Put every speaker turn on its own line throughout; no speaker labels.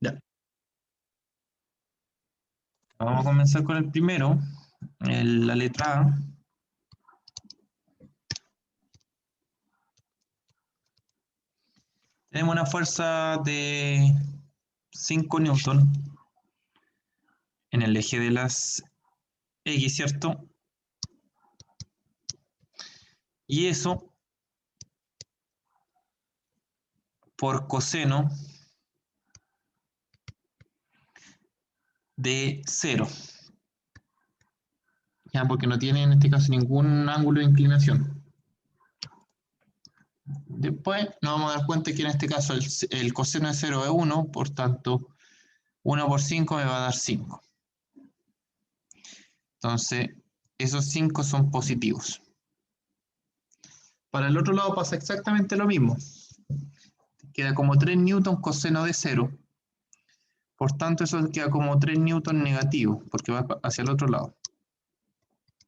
Ya. Vamos a comenzar con el primero, la letra A. Tenemos una fuerza de 5 newton en el eje de las X, ¿cierto? Y eso por coseno de 0. Ya, porque no tiene en este caso ningún ángulo de inclinación. Después nos vamos a dar cuenta que en este caso el coseno de 0 es 1, por tanto 1 por 5 me va a dar 5. Entonces, esos 5 son positivos. Para el otro lado pasa exactamente lo mismo. Queda como 3 newton coseno de 0. Por tanto, eso queda como 3 newton negativo, porque va hacia el otro lado.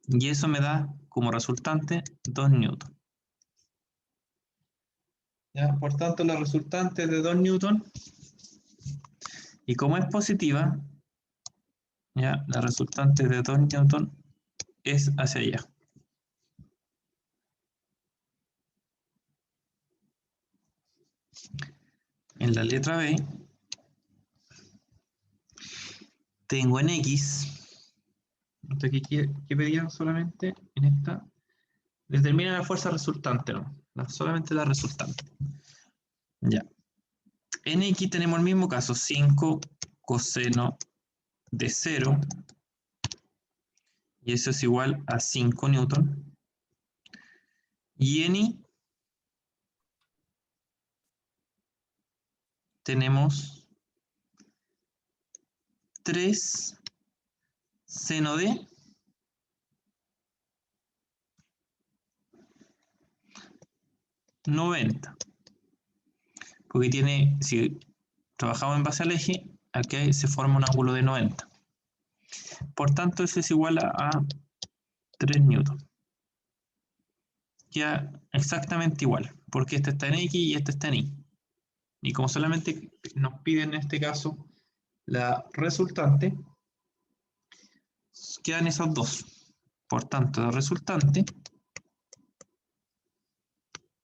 Y eso me da como resultante 2 newton. ¿Ya? Por tanto, la resultante es de 2 newton. Y como es positiva, ¿ya? La resultante de 2 newton es hacia allá. En la letra B, tengo en X, aquí que pedía solamente en esta, determina la fuerza resultante, ¿no? Solamente la resultante. Ya. En X tenemos el mismo caso, 5 coseno de 0, y eso es igual a 5 newton. Y en Y tenemos 3 seno de 90. Porque tiene, si trabajamos en base al eje, aquí se forma un ángulo de 90. Por tanto, eso es igual a 3 newton. Queda exactamente igual, porque este está en X y este está en Y. Y como solamente nos piden en este caso la resultante, quedan esos dos. Por tanto, la resultante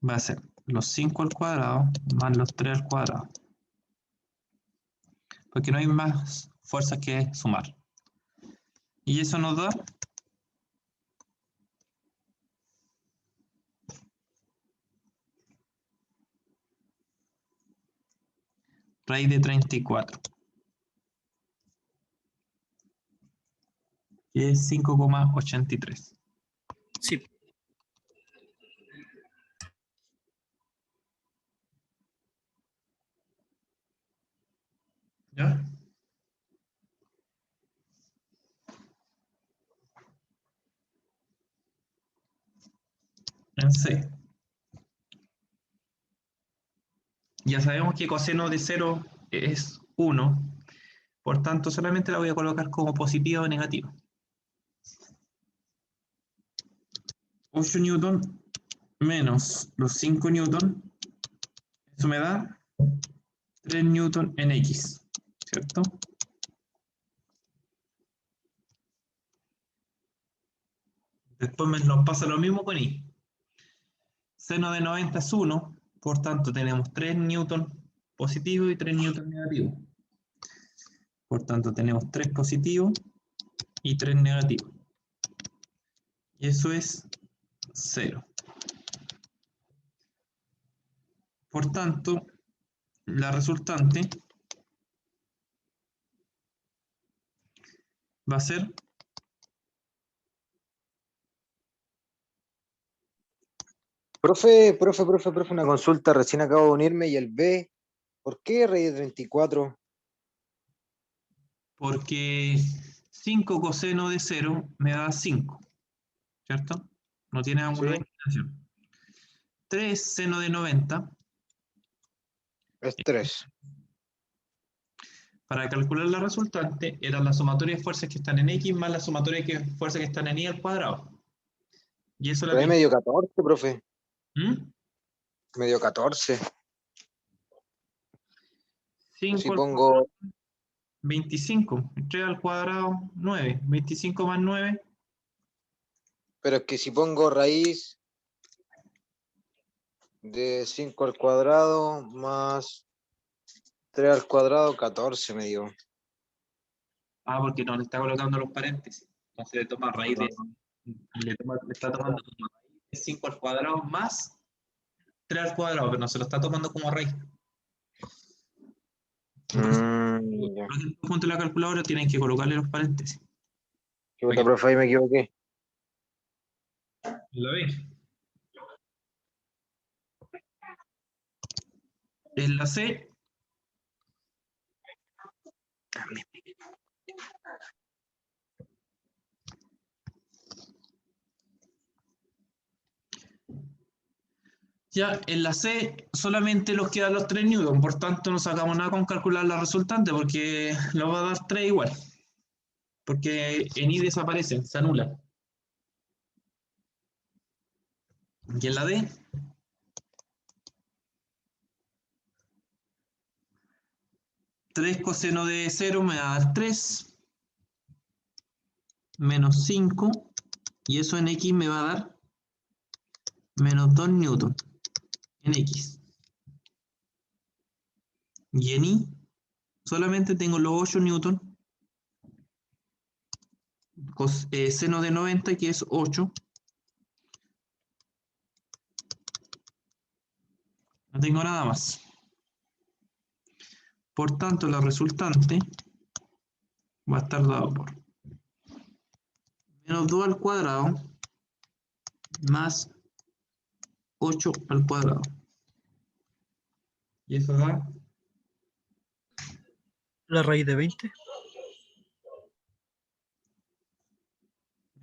va a ser los 5 al cuadrado más los 3 al cuadrado. Porque no hay más fuerzas que sumar. Y eso nos da raíz de 34. Que es 5,83.
Sí.
¿Ya? En C. Ya sabemos que coseno de 0 es 1. Por tanto, solamente la voy a colocar como positiva o negativa. 8 newton menos los 5 newton, eso me da 3 newton en X, ¿cierto? Después nos pasa lo mismo con Y. Seno de 90 es 1, por tanto tenemos 3 newton positivos y 3 newton negativos. Por tanto tenemos 3 positivos y 3 negativos. Y eso es 0. Por tanto, la resultante va a ser
Profe, una consulta, recién acabo de unirme y el B, ¿por qué raíz de 34?
porque 5 coseno de 0 me da 5, ¿cierto? No tiene ángulo de
¿Sí?
inclinación. 3 seno de 90.
Es 3.
Para calcular la resultante, era la sumatoria de fuerzas que están en X más la sumatoria de fuerzas que están en Y al cuadrado. Y eso la
Pero ahí me dio 14, profe.
¿Mm?
Me dio 14.
5
Si
al
pongo,
cuadrado, 25. 3 al cuadrado, 9. 25 más 9,
pero es que si pongo raíz de 5 al cuadrado más 3 al cuadrado, 14 me dio.
porque no le está colocando los paréntesis. Entonces le toma raíz de, le está tomando como raíz de 5 al cuadrado más 3 al cuadrado, pero no se lo está tomando como raíz. Entonces,
Ya.
junto a la calculadora tienen que colocarle los paréntesis.
Qué
¿Para
puta,
qué?
profe, ahí me equivoqué.
¿Lo ves? En la C, ya en la C solamente nos quedan los 3 newton, por tanto no sacamos nada con calcular la resultante porque nos va a dar 3 igual. Porque en I desaparecen, se anulan. Y en la D, 3 coseno de 0 me va a dar 3 menos 5 y eso en X me va a dar menos 2 newton en X. Y en Y solamente tengo los 8 newton seno de 90 que es 8. No tengo nada más. Por tanto, la resultante va a estar dado por menos 2 al cuadrado más 8 al cuadrado. Y eso da
La raíz de 20.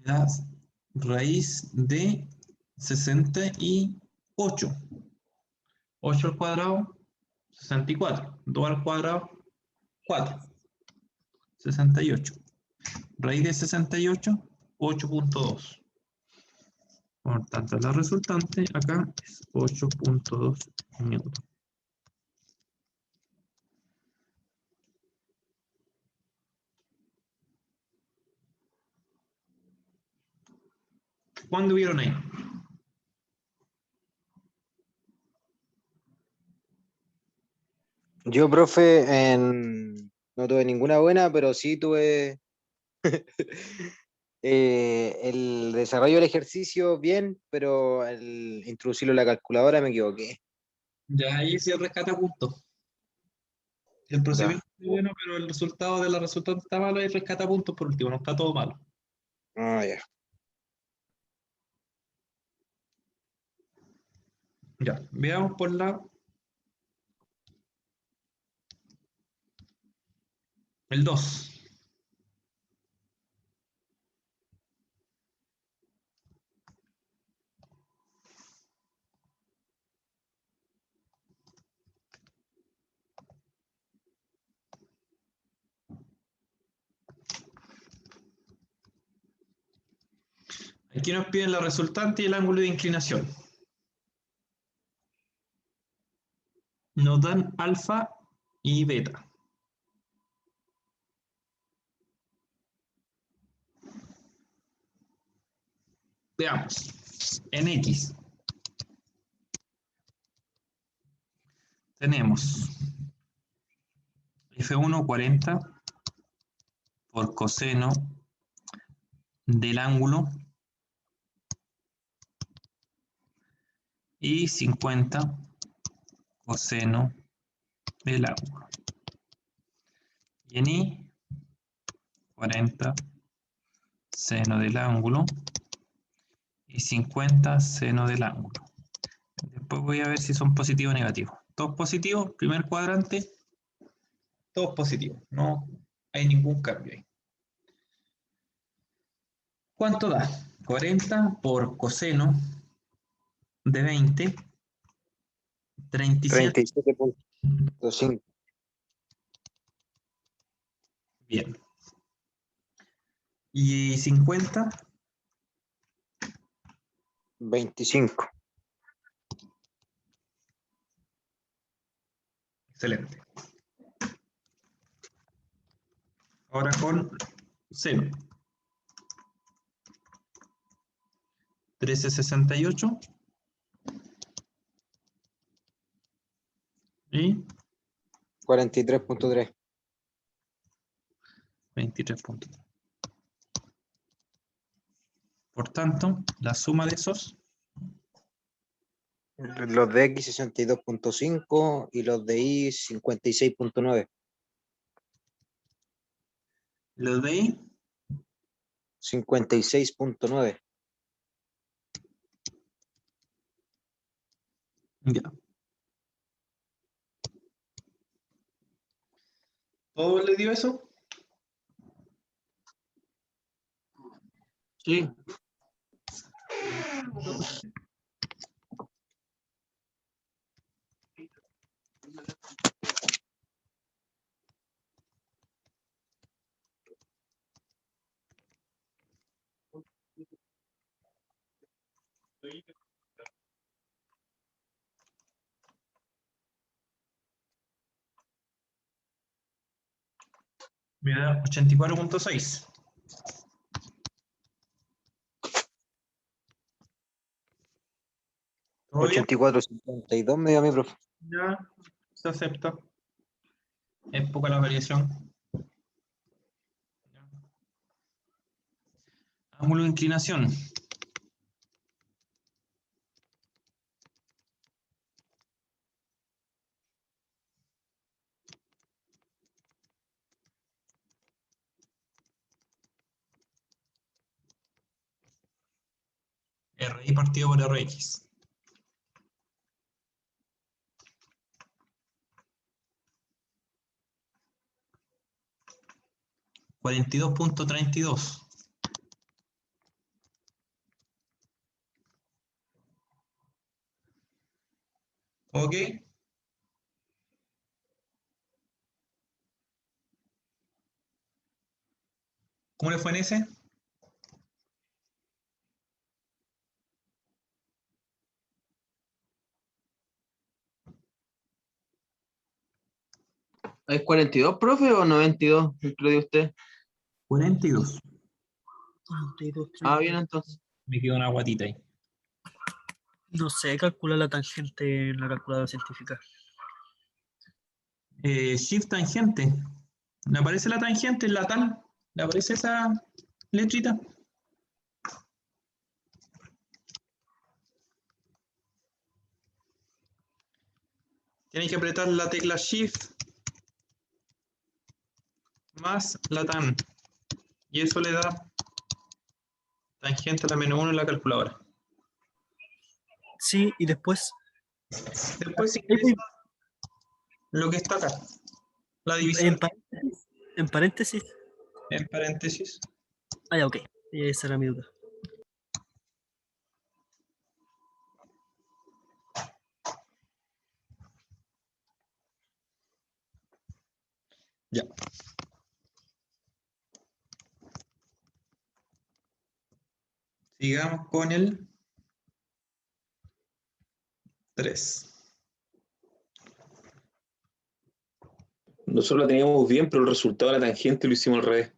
la raíz de 68. 8 al cuadrado, 64. 2 al cuadrado, 4. 68. Raíz de 68, 8.2. Por tanto, la resultante acá es 8.2 newton. ¿Cuándo vieron ahí?
Yo, profe, no tuve ninguna buena, pero sí tuve el desarrollo del ejercicio bien, pero al introducirlo en la calculadora me equivoqué.
Ya ahí sí el rescate a puntos. El
Ya.
procedimiento es bueno, pero el resultado de la resultante está malo y rescata puntos por último, no está todo malo.
Ah, ya.
Ya, veamos por el 2. Aquí nos piden la resultante y el ángulo de inclinación. Nos dan alfa y beta. Veamos. En X tenemos F1 40 por coseno del ángulo y 50 coseno del ángulo. Y en Y, 40 seno del ángulo y 50 seno del ángulo. Después voy a ver si son positivos o negativos. Todos positivos, primer cuadrante, todos positivos. No hay ningún cambio ahí. ¿Cuánto da? 40 por coseno de 20, 37.
37.5.
Bien. Y 50,
25.
excelente. Ahora con seno. 1368 y
43.3.
23.3. Por tanto, la suma de esos
Los de X 62.5 y los de Y 56.9.
los de I
56.9.
ya. ¿Todo le dio eso?
Sí.
Me da 84.6. ¿Todo bien?
84.52 me dio a mi profe.
Ya, se acepta. Es poca la variación. Ángulo de inclinación. RI partido por RX. $42.32. ¿Ok? ¿Cómo le fue en ese?
¿Es 42, profe, o 92? ¿Lo dio usted?
42.
42,
Ah, bien, entonces.
Me quedó una guatita ahí.
no sé, calcula la tangente en la calculadora científica.
Shift tangente. ¿Le aparece la tangente en la tal? ¿Le aparece esa letrita? Tienes que apretar la tecla Shift más la tan. Y eso le da tangente a la menos 1 en la calculadora.
Sí, y después.
Después se ingresa lo que está acá. La división
En paréntesis.
en paréntesis.
Ah, ya, ok. Esa era mi duda.
Ya. Sigamos con el 3.
Nosotros la teníamos bien, pero el resultado de la tangente lo hicimos al revés.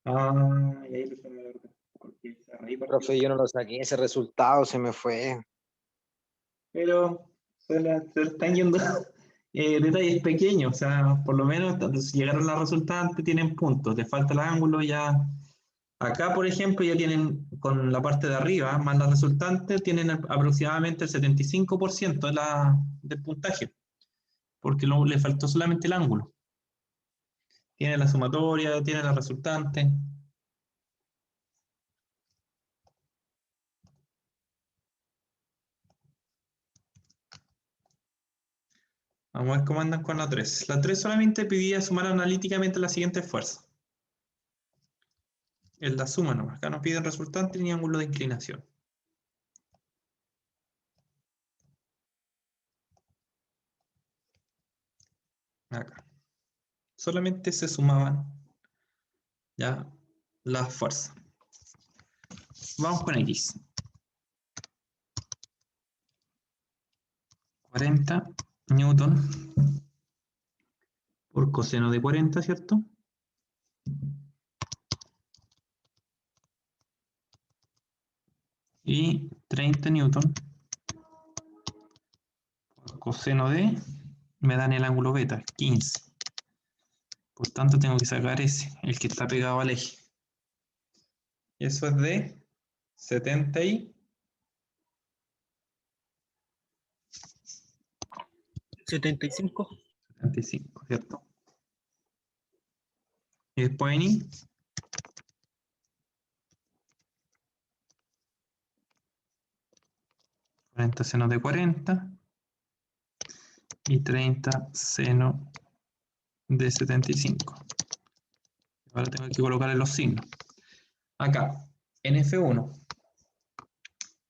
Ah, y ahí lo hicimos al revés, porque se reí partido.
Profe, yo no lo saqué, ese resultado se me fue.
Pero se están yendo detalles pequeños, o sea, por lo menos si llegaron las resultantes tienen puntos, les falta el ángulo ya. Acá, por ejemplo, ya tienen con la parte de arriba, más la resultante, tienen aproximadamente el 75% del puntaje, porque le faltó solamente el ángulo. Tiene la sumatoria, tiene la resultante. Vamos a ver cómo andan con la 3. La 3 solamente pedía sumar analíticamente la siguiente fuerza. Es la suma nomás. Acá no piden resultante ni ángulo de inclinación. Acá. Solamente se sumaban ya las fuerzas. Vamos con X. 40 newton por coseno de 40, ¿cierto? Y 30 newton por coseno de, me dan el ángulo beta, 15. Por tanto, tengo que sacar ese, el que está pegado al eje. Eso es de 70 y
75.
75, ¿cierto? Y después en I, 40 seno de 40 y 30 seno de 75. Ahora tengo que colocarle los signos. Acá, en F1,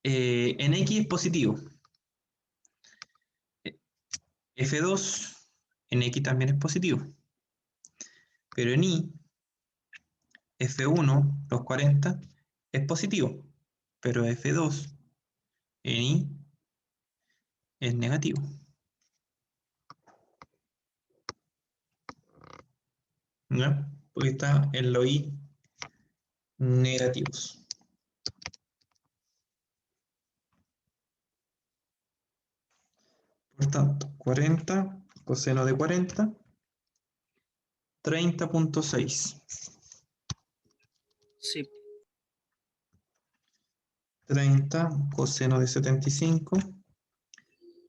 en X es positivo. F2, en X también es positivo. Pero en Y, F1, los 40, es positivo. Pero F2, en Y, es negativo. ¿Ya? Porque está en los Y negativos. Por tanto, 40 coseno de 40, 30.6.
Sí.
30 coseno de 75,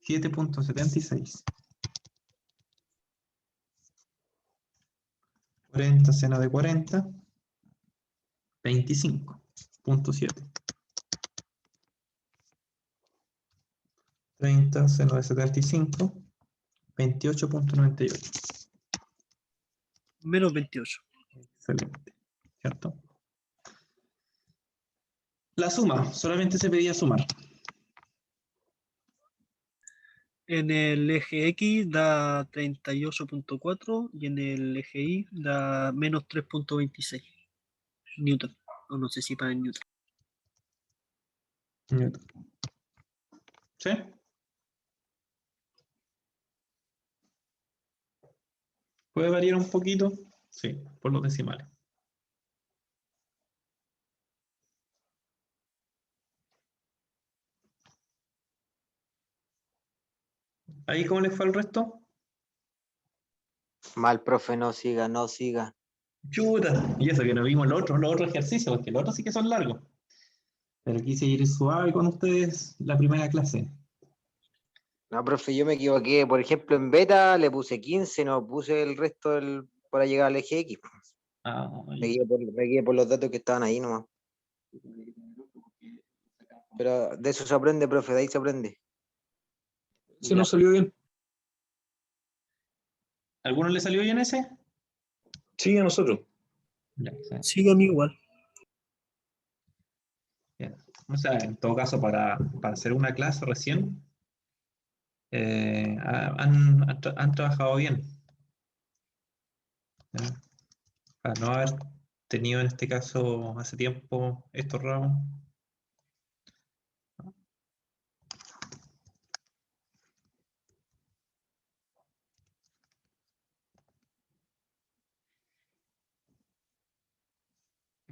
7.76. 40 seno de 40, 25.7. 30 seno de 75, 28.98.
Menos 28.
Excelente, ¿cierto? La suma, solamente se pedía sumar.
En el eje X da 38.4 y en el eje Y da menos 3.26 Newton. O no sé si para en Newton.
Newton. ¿Sí? ¿Puede variar un poquito? Sí, por los decimales. ¿Ahí cómo les fue el resto?
Mal, profe, no siga, no siga.
Chuta. Y eso que no vimos los otros ejercicios, porque los otros sí que son largos. Pero quise ir suave con ustedes la primera clase.
No, profe, yo me equivoqué. Por ejemplo, en beta le puse 15, no puse el resto para llegar al eje X.
Ah,
Me guié por los datos que estaban ahí nomás. Pero de eso se aprende, profe, de ahí se aprende.
Se nos salió bien.
¿alguno le salió bien ese?
Sí, a nosotros.
Ya, sí.
Sigue a mí igual.
Bien. O sea, en todo caso, para hacer una clase recién, han trabajado bien. ¿Ya? Para no haber tenido en este caso hace tiempo estos ramos.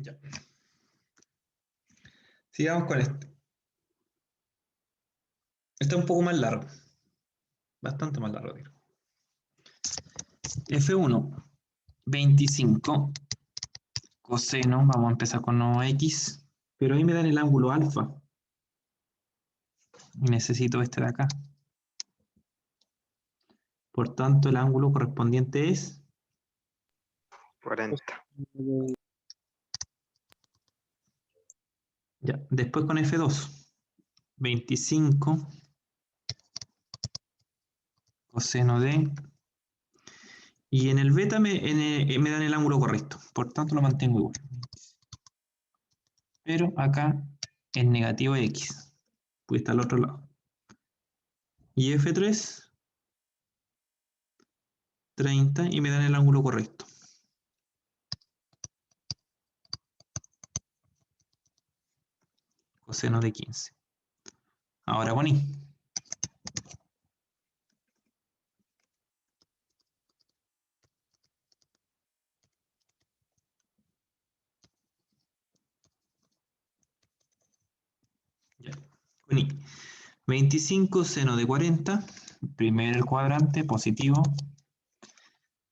Ya. Sigamos con este. Este es un poco más largo. Bastante más largo, digo. F1, 25 coseno, vamos a empezar con x, pero ahí me dan el ángulo alfa. Y necesito este de acá. Por tanto, el ángulo correspondiente es
40.
ya. Después con F2, 25 coseno de, y en el beta me dan el ángulo correcto, por tanto lo mantengo igual. Pero acá es negativo x, pues está al otro lado. Y F3, 30 y me dan el ángulo correcto. Coseno de 15. Ahora con I. con I. 25 seno de 40, primer cuadrante positivo.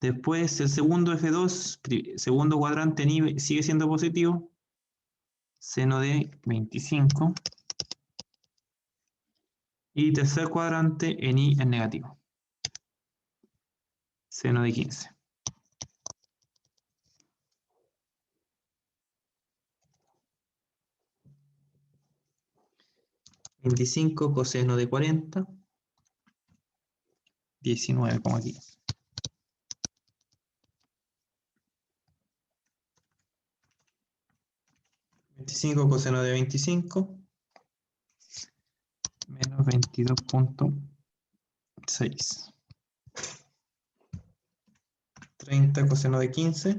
Después el segundo F2, segundo cuadrante en I sigue siendo positivo. Seno de 25. Y tercer cuadrante en I es negativo. Seno de 15. ¿25 coseno de 40? 19, como aquí. ¿25 coseno de 25? Menos 22.6. 30 coseno de 15.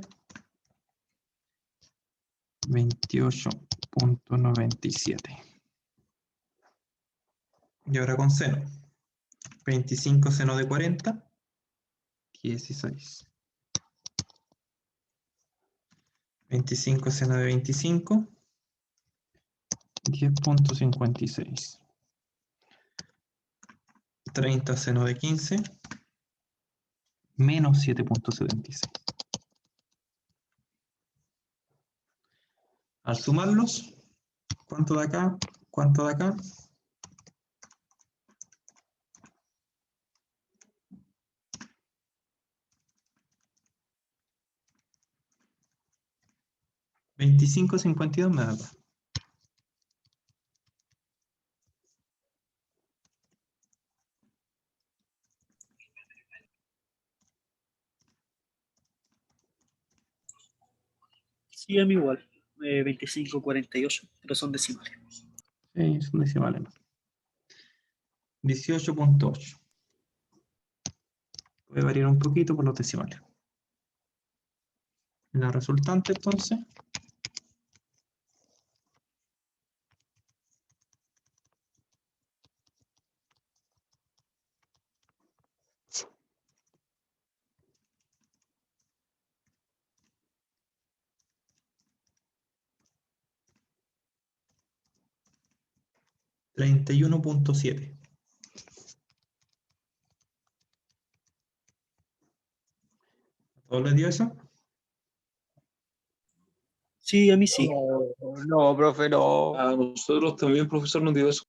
28.97. Y ahora con seno. 25 seno de 40. 16. 25 seno de 25. 10.56. 30 seno de 15. Menos 7.76. Al sumarlos, ¿cuánto de acá? ¿Cuánto de acá? $25.52 me da.
Sí, a mí igual. 25.48, pero son decimales.
Sí, son decimales. 18.8. Puede variar un poquito por los decimales. La resultante, entonces, $31.7. ¿A todos les dio eso?
Sí, a mí sí.
No, profe, no.
A nosotros también, profesor, nos dio eso.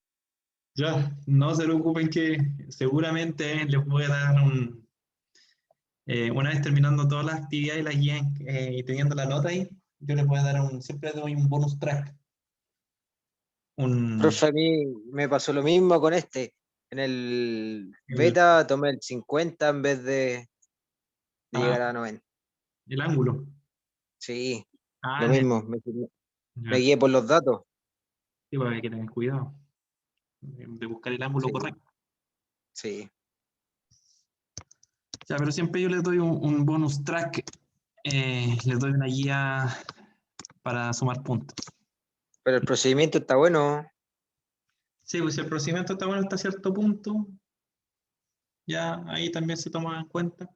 Ya, no se preocupen que seguramente les voy a dar una vez terminando todas las actividades y las guías y teniendo la nota ahí, yo les voy a dar siempre doy un bonus track.
Profe, a mí me pasó lo mismo con este. En el beta tomé el 50 en vez de llegar a 90.
El ángulo.
Sí,
Ah,
lo mismo. Me
ya.
guié por los datos.
Sí, pues hay que tener cuidado de buscar el ángulo
Sí,
correcto.
sí.
Ya, pero siempre yo les doy un bonus track, les doy una guía para sumar puntos.
Pero el procedimiento está bueno.
Sí, pues si el procedimiento está bueno hasta cierto punto, ya ahí también se toma en cuenta.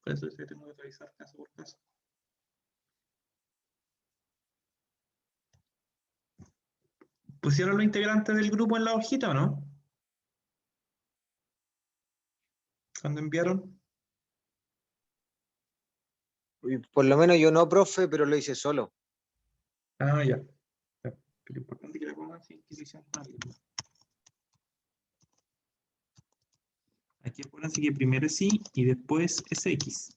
Por eso es que tengo que revisar caso por caso. ¿Pusieron los integrantes del grupo en la hojita o no? ¿Cuándo enviaron?
Y por lo menos yo no, profe, pero lo hice solo.
Ah, ya. Ya. Pero importante que la pongan sin que lo hicieron con alguien. Aquí acuérdense que primero es Y y después es X.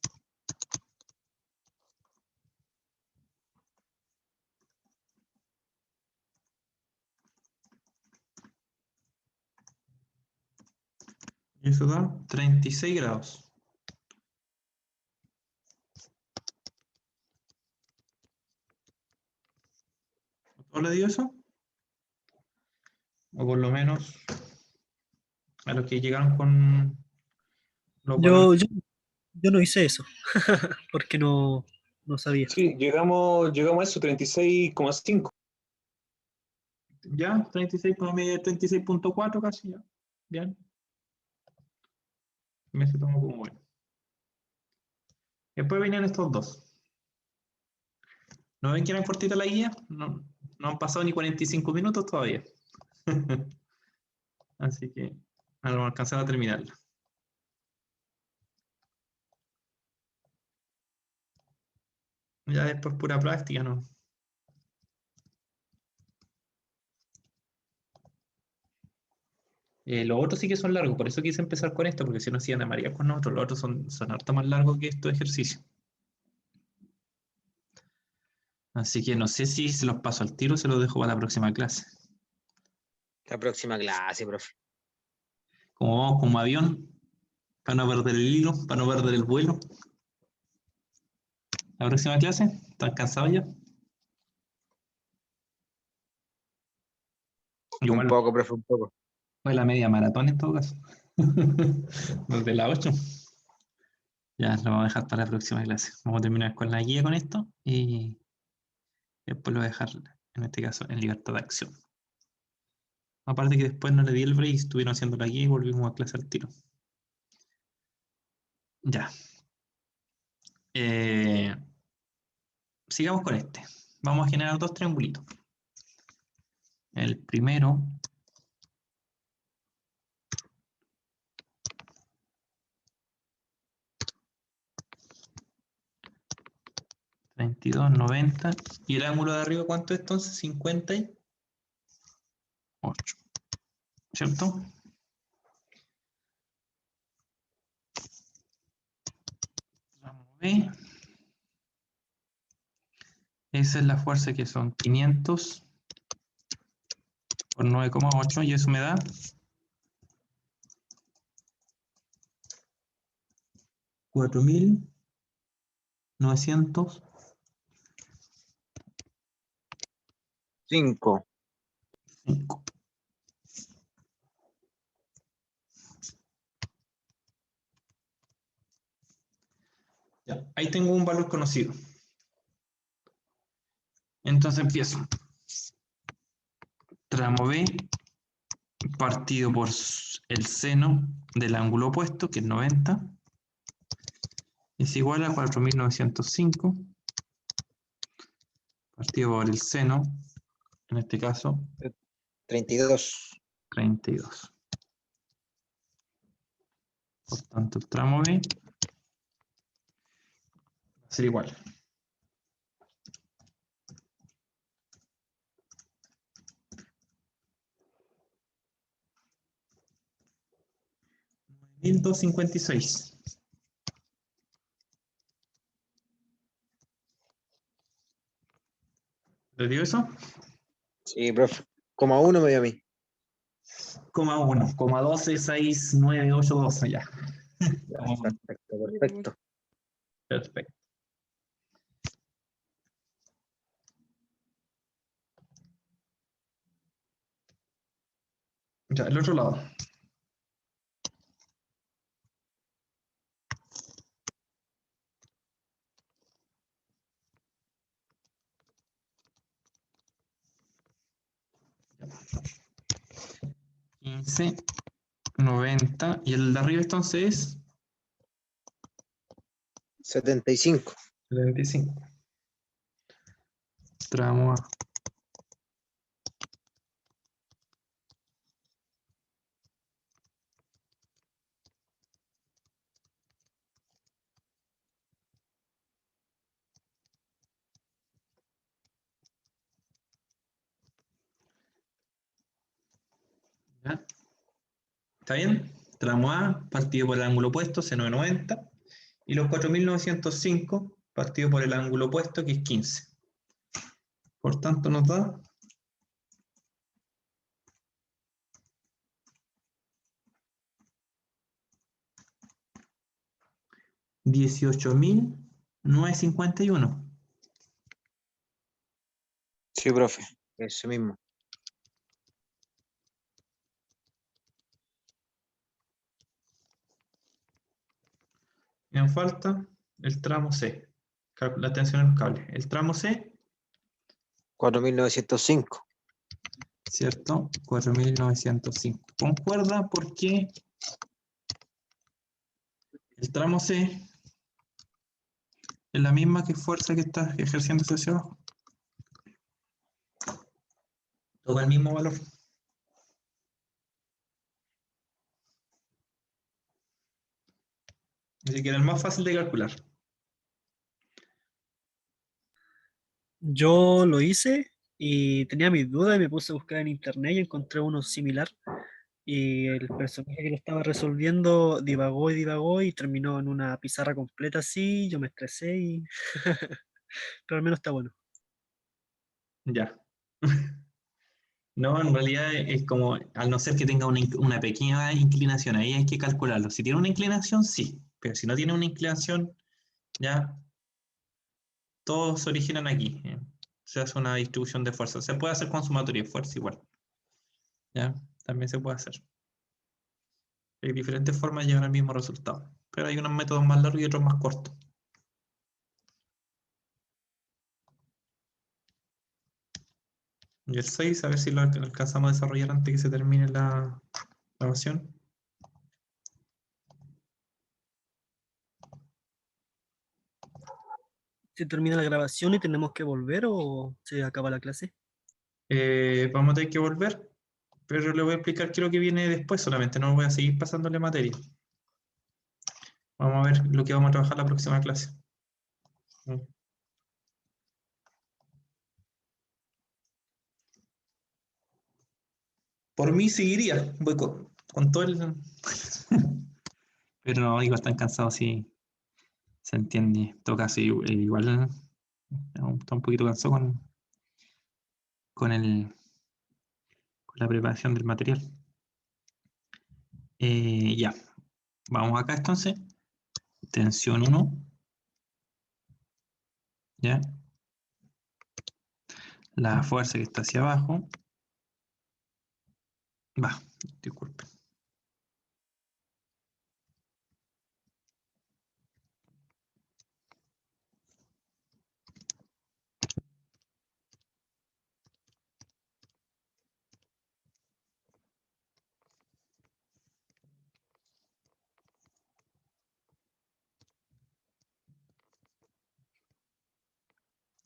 Y eso da 36 grados. ¿A todos les dio eso? O por lo menos a los que llegaron con los valores.
Yo no hice eso, porque no sabía.
Sí, llegamos a eso, 36,5.
Ya, 36, por medio de 36.4 casi ya. Bien. Me se tomó como bueno. Después venían estos dos. ¿No ven que eran cortitas la guía? No han pasado ni 45 minutos todavía. Así que no vamos a alcanzar a terminarla. Ya después pura práctica, ¿no? Los otros sí que son largos, por eso quise empezar con esto, porque si no se iban a marear con nosotros. Los otros son harto más largos que estos ejercicios. Así que no sé si se los paso al tiro o se los dejo para la próxima clase.
La próxima clase, profe.
Como vamos como avión, para no perder el hilo, para no perder el vuelo. La próxima clase, ¿están cansados ya? Igual
Un poco, profe, un poco.
fue la media maratón en todo caso. Desde las 8. Ya, lo vamos a dejar para la próxima clase. Vamos a terminar con la guía con esto y después lo voy a dejar, en este caso, en libertad de acción. Aparte que después no le di el break, estuvieron haciendo la guía y volvimos a clase al tiro. Ya. Sigamos con este. Vamos a generar dos triangulitos. El primero $32.90. ¿Y el ángulo de arriba cuánto es entonces? 58. ¿Cierto? Vamos a ver. Esa es la fuerza que son 500 por 9,8 y eso me da 4.905.
5.
Ya, ahí tengo un valor conocido. Entonces empiezo. Tramo B partido por el seno del ángulo opuesto, que es 90, es igual a 4.905 partido por el seno, en este caso,
32.
32. Por tanto, el tramo B va a ser igual. $1.256. ¿Le dio eso?
Sí, profe. 1 me dio a mí.
1, 12, 6, 9, 8, 12, ya.
Perfecto, perfecto.
Perfecto. Ya, el otro lado. $15, 90. Y el de arriba entonces es
75.
75. Tramo A. ¿Ya? ¿Está bien? Tramo A partido por el ángulo opuesto, seno de 90. Y los 4.905 partido por el ángulo opuesto, que es 15. Por tanto, nos da 18.951.
Sí, profe. Eso mismo.
Me falta el tramo C. La tensión en los cables. El tramo C,
4.905.
¿cierto? 4.905. Concuerda porque el tramo C es la misma que fuerza que está ejerciendo hacia abajo. Toca el mismo valor. Así que era el más fácil de calcular.
Yo lo hice y tenía mis dudas y me puse a buscar en internet y encontré uno similar. Y el personaje que lo estaba resolviendo divagó y terminó en una pizarra completa así. Yo me estresé y. Pero al menos está bueno.
Ya. No, en realidad es como, al no ser que tenga una pequeña inclinación, ahí hay que calcularlo. Si tiene una inclinación, sí, pero si no tiene una inclinación, ya todos se originan aquí. Se hace una distribución de fuerza. Se puede hacer con sumatoria de fuerza igual. Ya, también se puede hacer. Hay diferentes formas de llegar al mismo resultado, pero hay unos métodos más largos y otros más cortos. Y el 6, a ver si lo alcanzamos a desarrollar antes que se termine la grabación.
¿Se termina la grabación y tenemos que volver o se acaba la clase?
Vamos a tener que volver, pero le voy a explicar qué es lo que viene después solamente, no voy a seguir pasándole materia. Vamos a ver lo que vamos a trabajar la próxima clase. Por mí seguiría, voy con todo el... Pero no, igual están cansados, sí, se entiende. En todo caso, igual está un poquito cansado con la preparación del material. Ya, vamos acá entonces. Tensión 1. ¿Ya? La fuerza que está hacia abajo. Va, disculpe.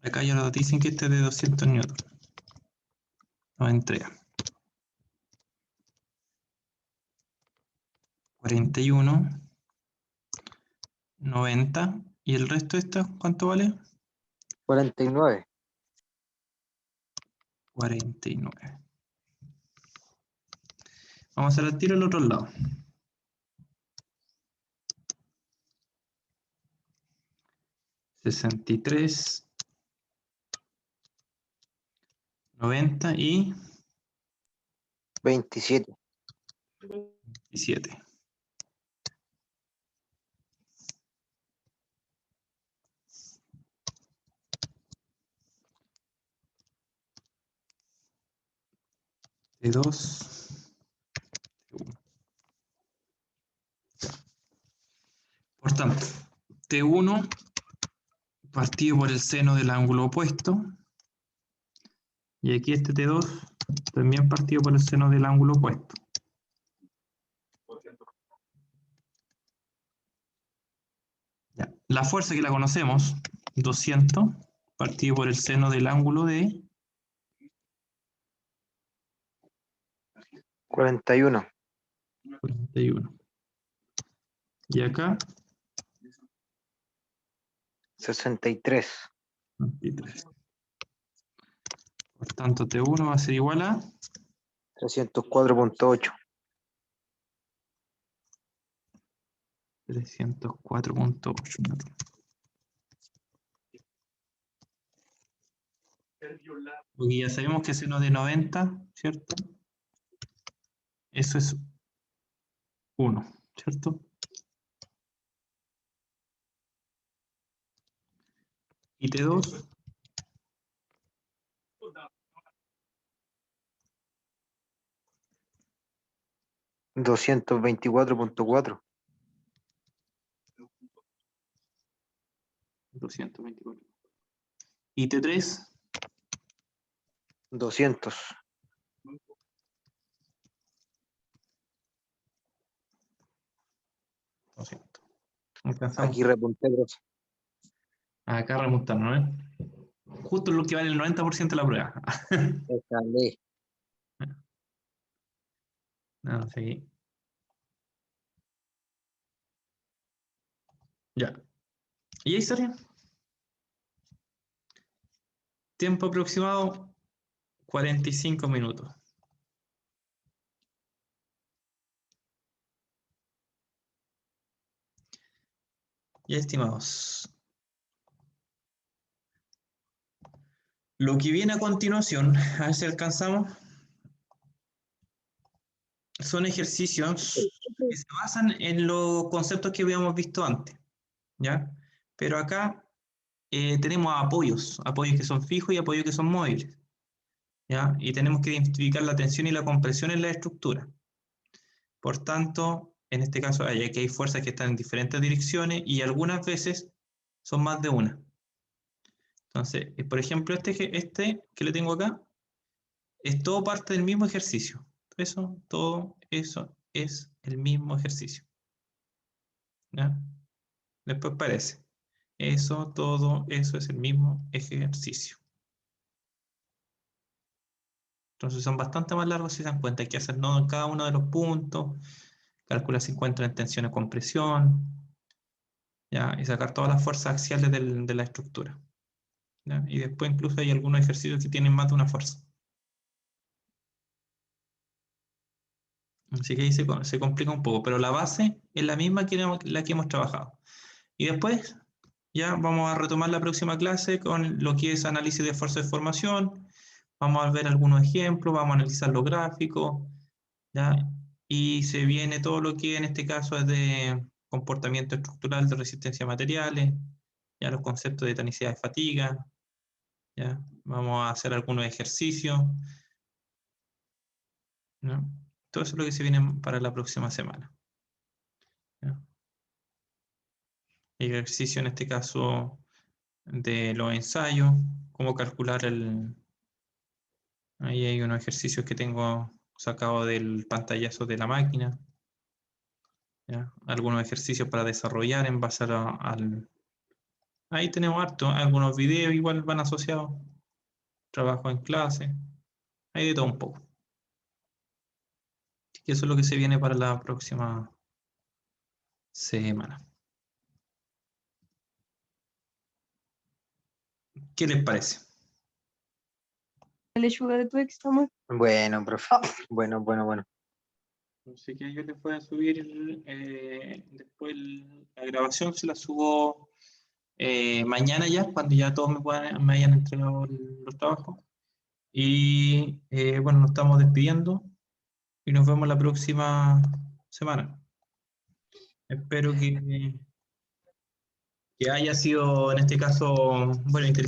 Acá ya nos dicen que este es de 200 newton. Nos entrega 41, 90. ¿Y el resto de esto cuánto vale?
49.
49. Vamos a hacer el tiro al otro lado. 63, 90 y
27.
7. T2. Por tanto, T1 partido por el seno del ángulo opuesto. Y aquí este T2 también partido por el seno del ángulo opuesto. Ya. La fuerza que la conocemos, 200, partido por el seno del ángulo de
41.
41. Y acá,
63.
23. Por tanto, T1 va a ser igual a
304.8.
304.8. Porque ya sabemos que seno de 90, ¿cierto? Eso es 1, ¿cierto? Y T2,
224.4.
224. Y T3,
200.
200. Alcanzamos
Aquí repunté, profe.
acá remontarnos, ¿no? Justo lo que vale el 90% de la prueba.
Escalé.
No, sí. Ya. ¿Y ahí estaría? Tiempo aproximado, 45 minutos. Ya, estimados. Lo que viene a continuación, a ver si alcanzamos, son ejercicios que se basan en los conceptos que habíamos visto antes, ¿ya? Pero acá tenemos apoyos que son fijos y apoyos que son móviles, ¿ya? Y tenemos que identificar la tensión y la compresión en la estructura. Por tanto, en este caso, aquí hay fuerzas que están en diferentes direcciones y algunas veces son más de una. Entonces, por ejemplo, este que le tengo acá, es todo parte del mismo ejercicio. Todo eso es el mismo ejercicio, ¿ya? Después parece. Todo eso es el mismo ejercicio. Entonces son bastante más largos si se dan cuenta. Hay que hacer nodo en cada uno de los puntos, calcular si encuentran tensión o compresión, ¿ya? Y sacar todas las fuerzas axiales de la estructura, ¿ya? Y después incluso hay algunos ejercicios que tienen más de una fuerza. Así que ahí se complica un poco, pero la base es la misma que la que hemos trabajado. Y después ya vamos a retomar la próxima clase con lo que es análisis de fuerza de formación. Vamos a ver algunos ejemplos, vamos a analizar los gráficos, ¿ya? Y se viene todo lo que en este caso es de comportamiento estructural de resistencia a materiales, ya los conceptos de tonicidad de fatiga, ¿ya? Vamos a hacer algunos ejercicios, ¿no? Todo eso es lo que se viene para la próxima semana, ¿ya? Ejercicio en este caso de los ensayos, cómo calcular Ahí hay unos ejercicios que tengo sacado del pantallazo de la máquina, ¿ya? Algunos ejercicios para desarrollar en base al... Ahí tenemos harto, algunos videos igual van asociados, trabajo en clase, hay de todo un poco. Y eso es lo que se viene para la próxima semana. ¿Qué les parece?
La lechuga de tu examen.
Bueno, profe. Bueno.
Así que yo les voy a subir después la grabación, se la subo mañana ya, cuando ya todos me hayan entregado los trabajos. Y bueno, nos estamos despidiendo y nos vemos la próxima semana. Espero que haya sido en este caso, bueno, interesante.